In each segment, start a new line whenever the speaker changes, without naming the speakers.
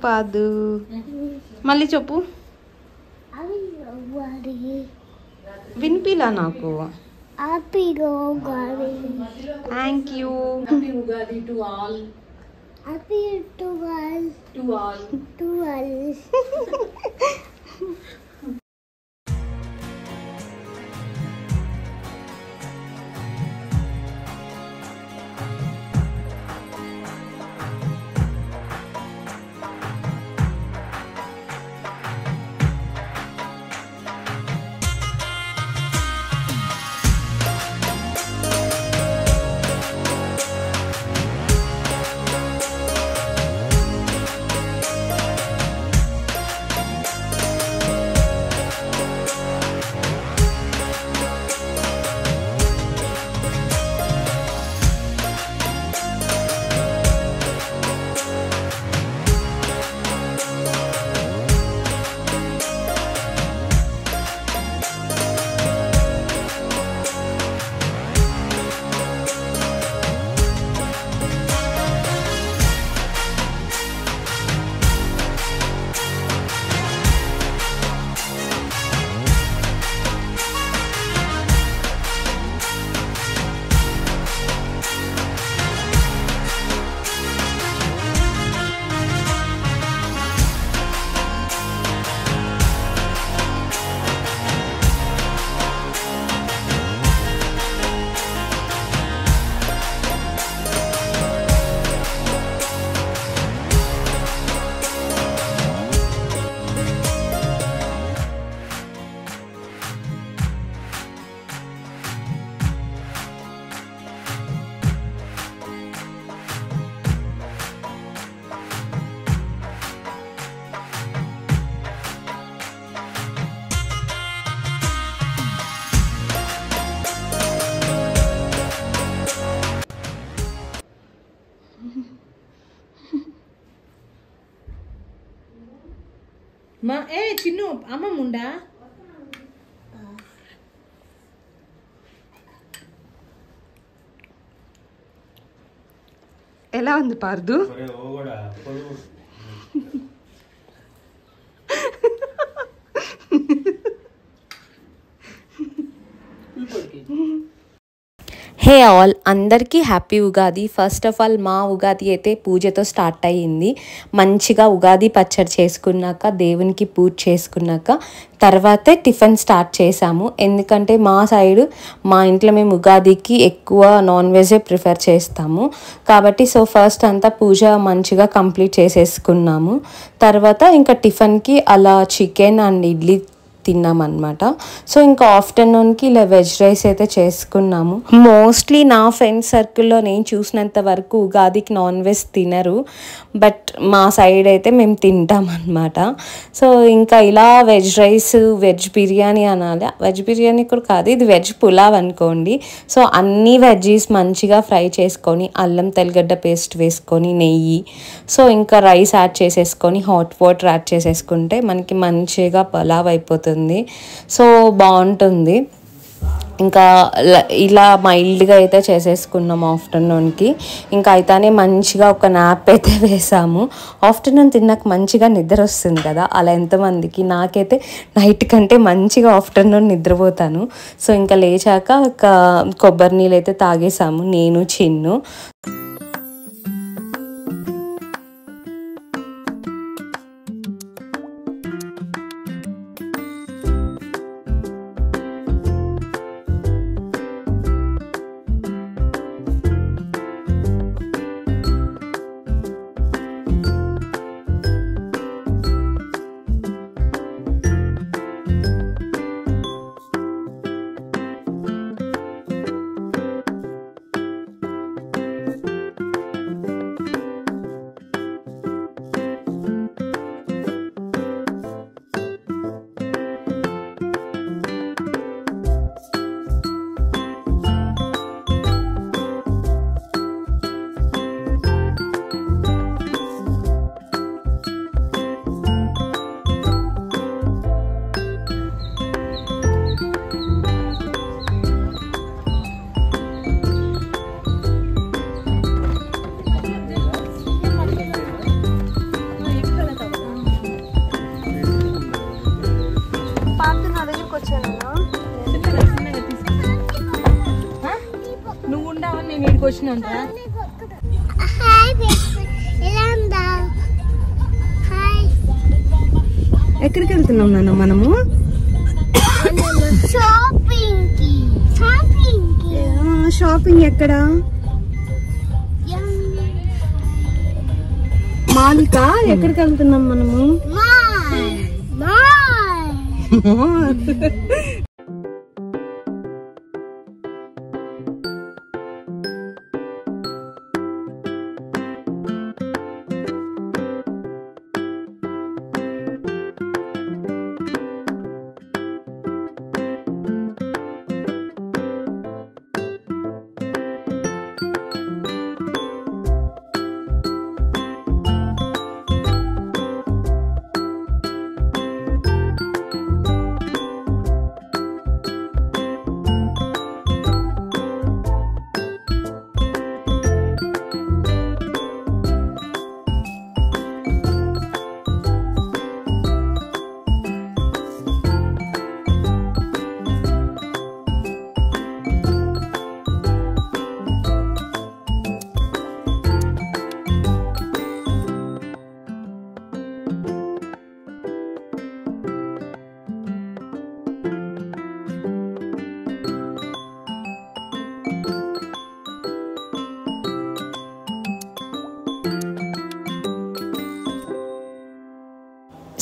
పాదు. మళ్ళీ చెప్పు. వినిపిలా నాకు. Thank you.
మా చిన్ను అమ్మమ్మ ఉండా?
ఎలా ఉంది పార్దు? హే ఆల్, అందరికీ happy Ugadi. First of all మా ఉగాది అయితే పూజతో స్టార్ట్ అయ్యింది. మంచిగా ఉగాది పచ్చడి చేసుకున్నాక, దేవునికి పూజ చేసుకున్నాక తర్వాతే టిఫిన్ స్టార్ట్ చేసాము. ఎందుకంటే మా సైడు మా ఇంట్లో మేము ఉగాదికి ఎక్కువ నాన్ వెజే ప్రిఫర్ చేస్తాము కాబట్టి ఫస్ట్ అంతా పూజ మంచిగా కంప్లీట్ చేసేసుకున్నాము. తర్వాత ఇంకా టిఫిన్కి అలా చికెన్ అండ్ ఇడ్లీ తిన్నామన్నమాట. ఇంకా ఆఫ్టర్నూన్కి ఇలా వెజ్ రైస్ అయితే చేసుకున్నాము. మోస్ట్లీ నా ఫ్రెండ్స్ సర్కిల్లో నేను చూసినంత వరకు ఉగాదికి నాన్ వెజ్ తినరు, బట్ మా సైడ్ అయితే మేము తింటామన్నమాట. ఇంకా ఇలా వెజ్ రైస్, వెజ్ బిర్యానీ అనాలి, వెజ్ బిర్యానీ కూడా కాదు, ఇది వెజ్ పులావ్ అనుకోండి. అన్ని వెజ్జీస్ మంచిగా ఫ్రై చేసుకొని, అల్లం తెల్లగడ్డ పేస్ట్ వేసుకొని, నెయ్యి, ఇంకా రైస్ యాడ్ చేసేసుకొని, హాట్ వాటర్ యాడ్ చేసేసుకుంటే మనకి మంచిగా పులావ్ అయిపోతుంది. బాగుంటుంది. ఇంకా ఇలా మైల్డ్గా అయితే చేసేసుకున్నాము ఆఫ్టర్నూన్కి. ఇంకా అయితేనే మంచిగా ఒక నాప్ అయితే వేసాము. ఆఫ్టర్నూన్ తిన్నాక మంచిగా నిద్ర వస్తుంది కదా, అలా ఎంతమందికి. నాకైతే నైట్ కంటే మంచిగా ఆఫ్టర్నూన్ నిద్రపోతాను. ఇంకా లేచాక ఒక కొబ్బరి నీళ్ళు అయితే తాగేసాము నేను, చిన్ను.
ఊరికి వచ్చినాంట్రా.
ఎక్కడికి వెళ్తున్నాం నాన్న మనము? షాపింగ్ ఎక్కడ? మాల్కా? ఎక్కడికి వెళ్తున్నాం మనము?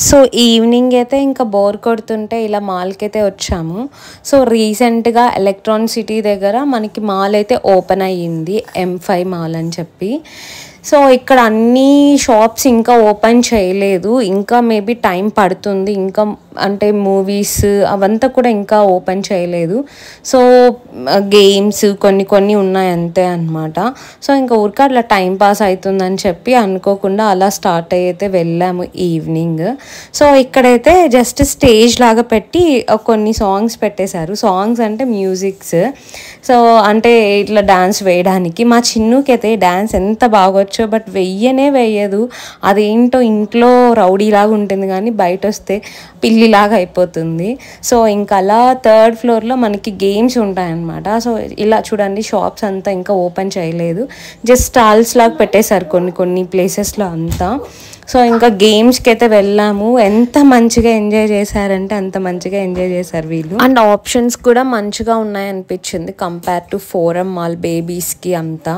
సో ఈవినింగ్ అయితే ఇంకా బోర్ కొడుతుంటే ఇలా మాల్కి అయితే వచ్చాము. సో రీసెంట్గా ఎలక్ట్రాన్ సిటీ దగ్గర మనకి మాల్ అయితే ఓపెన్ అయ్యింది, M5 మాల్ అని చెప్పి. సో ఇక్కడ అన్ని షాప్స్ ఇంకా ఓపెన్ చేయలేదు, ఇంకా మేబీ టైం పడుతుంది, ఇంకా అంటే మూవీస్ అవంతా కూడా ఇంకా ఓపెన్ చేయలేదు. సో గేమ్స్ కొన్ని ఉన్నాయి అంతే అనమాట. సో ఇంకా ఊరికే అట్లా టైం పాస్ అవుతుందని చెప్పి అనుకోకుండా అలా స్టార్ట్ అయితే వెళ్ళాము ఈవినింగ్. సో ఇక్కడైతే జస్ట్ స్టేజ్ లాగా పెట్టి కొన్ని సాంగ్స్ పెట్టేశారు. సాంగ్స్ అంటే మ్యూజిక్స్. సో అంటే ఇట్లా డాన్స్ వేయడానికి. మా చిన్నుకి అయితే డాన్స్ ఎంత బాగొచ్చో, బట్ వెయ్యదు. అదేంటో ఇంట్లో రౌడీలాగా ఉంటుంది కానీ బయట వస్తే పిల్లిలాగా అయిపోతుంది. సో ఇంకా అలా 3rd ఫ్లోర్లో మనకి గేమ్స్ ఉంటాయన్నమాట. సో ఇలా చూడండి, షాప్స్ అంతా ఇంకా ఓపెన్ చేయలేదు, జస్ట్ స్టాల్స్ లాగా పెట్టేశారు కొన్ని ప్లేసెస్లో అంతా. సో ఇంకా గేమ్స్కి అయితే వెళ్ళాము. ఎంత మంచిగా ఎంజాయ్ చేశారంటే అంత మంచిగా ఎంజాయ్ చేశారు వీళ్ళు. అండ్ ఆప్షన్స్ కూడా మంచిగా ఉన్నాయనిపించింది కంపేర్ టు ఫోరం మాల్ బేబీస్కి అంతా.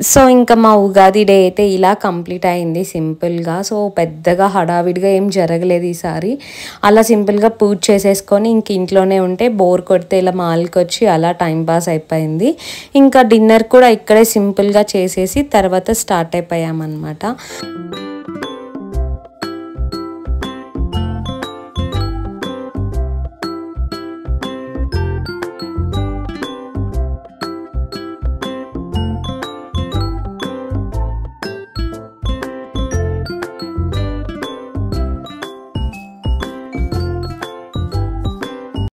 సో ఇంకా మా ఉగాది డే అయితే ఇలా కంప్లీట్ అయింది సింపుల్గా. సో పెద్దగా హడావిడిగా ఏం జరగలేదు ఈసారి. అలా సింపుల్గా పూజ చేసేసుకొని ఇంక ఇంట్లోనే ఉంటే బోర్ కొడితే ఇలా మాల్కి వచ్చి అలా టైంపాస్ అయిపోయింది. ఇంకా డిన్నర్ కూడా ఇక్కడే సింపుల్గా చేసేసి తర్వాత స్టార్ట్ అయిపోయామన్నమాట.